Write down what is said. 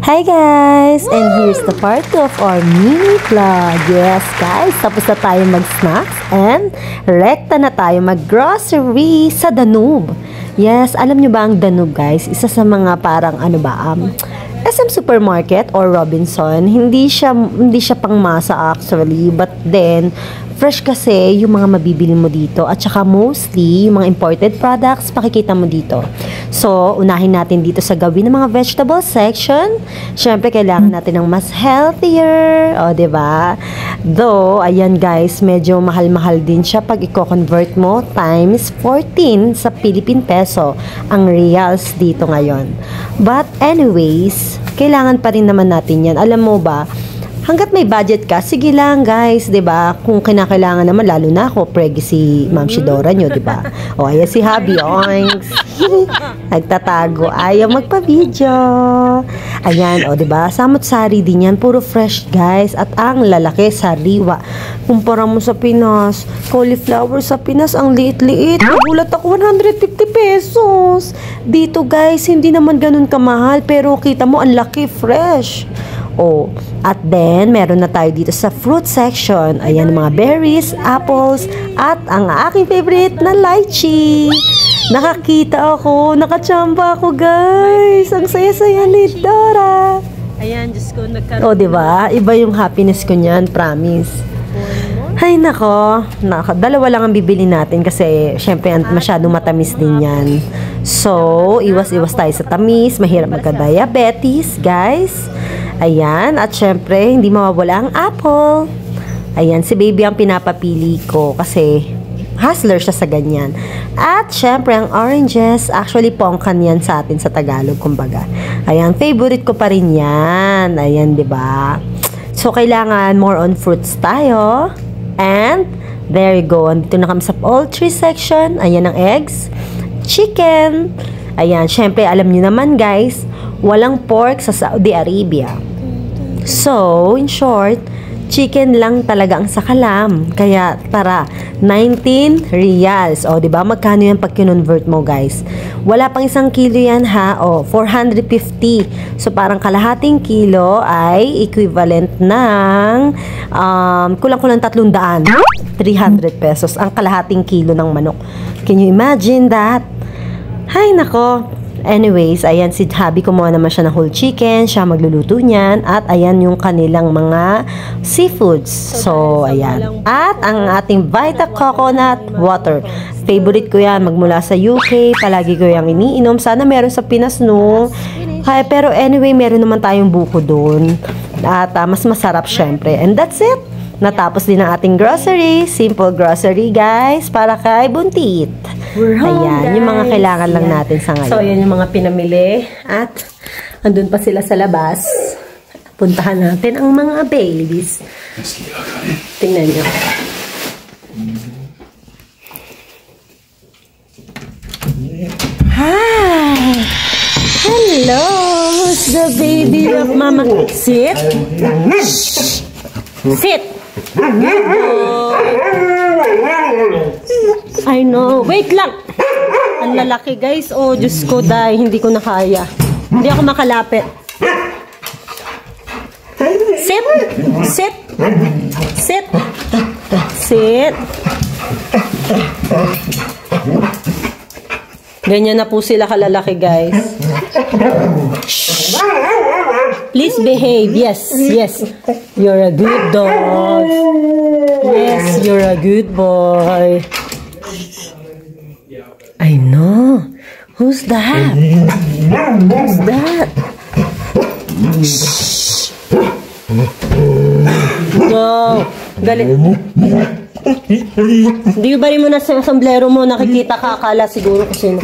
Hi guys! And here's the part 2 of our mini vlog. Yes guys, tapos na tayo mag-snacks and rekta na tayo mag-grocery sa Danube. Yes, alam nyo ba ang Danube guys? Isa sa mga parang SM Supermarket or Robinson. Hindi siya pangmasa actually, but then fresh kasi yung mga mabibili mo dito at saka mostly yung mga imported products makikita mo dito. So, unahin natin dito sa gawin ng mga vegetable section. Syempre, kailangan natin ng mas healthier. O, diba? Though, ayan guys, medyo mahal-mahal din siya pag i-convert mo times 14 sa Philippine peso ang reals dito ngayon. But anyways, kailangan pa rin naman natin yan. Alam mo ba, hanggat may budget ka, sige lang guys, 'di ba? Kung kinakailangan naman, lalo na ako, pregi si Ma'am Shidora nyo, 'di ba? O ayan si Habi, oinks. Nagtatago, ayaw magpa-video. Ayan, o 'di ba? Samot-sari din 'yan, puro fresh guys, at ang lalaki sariwa. Kumpara mo sa Pinas, cauliflower sa Pinas ang liit-liit. Nagulat ako, 150 pesos. Dito guys, hindi naman ganun kamahal, pero kita mo ang laki, fresh. Oh, at then, meron na tayo dito sa fruit section. Ayan, mga berries, apples, at ang aking favorite na lychee. Nakakita ako, nakachamba ako, guys. Ang saya-saya ni Dora. Ayan, Diyos ko, nagkaroon. Oh, diba? Iba yung happiness ko niyan, promise. Ay, nako. Dalawa lang ang bibili natin kasi, syempre, masyadong matamis din yan. So, iwas-iwas tayo sa tamis. Mahirap magka-diabetes, guys. Ayan, at syempre, hindi mawawala ang apple. Ayan, si baby ang pinapapili ko kasi hustler siya sa ganyan. At syempre, ang oranges, actually, pongkan yan sa atin sa Tagalog, kumbaga. Ayan, favorite ko pa rin yan. Ayan, diba? So, kailangan more on fruits tayo. And, there you go. Andito na kami sa poultry section. Ayan ang eggs. Chicken. Ayan, syempre, alam niyo naman guys, walang pork sa Saudi Arabia. So, in short, chicken lang talaga ang sakalam. Kaya, tara, 19 reals. O, diba? Magkano yan pag kinonvert mo, guys? Wala pang 1 kilo yan, ha? O, 450. So, parang kalahating kilo ay equivalent ng kulang-kulang 300. 300 pesos ang kalahating kilo ng manok. Can you imagine that? Hay, nako. Anyways, ayan si Habi, kumuha naman siya ng whole chicken, siya magluluto niyan, at ayan yung kanilang mga seafoods. So, ayan. At ang ating Vita Coconut Water. Favorite ko yan, magmula sa UK, palagi ko yung iniinom. Sana meron sa Pinas, no? Ay, pero anyway, meron naman tayong buko doon. At mas masarap syempre. And that's it. Natapos din ang ating grocery. Simple grocery, guys, para kay Buntit. Ayan, yung mga kailangan lang natin sa ngayon. So, ayan yung mga pinamili. At, andun pa sila sa labas. Puntahan natin ang mga babies. Tingnan nyo. Hi! Hello! Who's the baby of Mama? Sit! Sit! I know. Wait lang. Ang lalaki guys. Oh, Diyos ko, dahil hindi ko na kaya. Hindi ako makalapit. Sit. Sit. Sit. Sit. Ganyan na po sila kalalaki guys. Shh. Please behave. Yes, yes. You're a good dog. Yes, you're a good boy. I know. Who's that? Who's that? Shh. Go. Galit. Di ba rin mo na sa sombrero mo nakikita ka, akala siguro kung sino.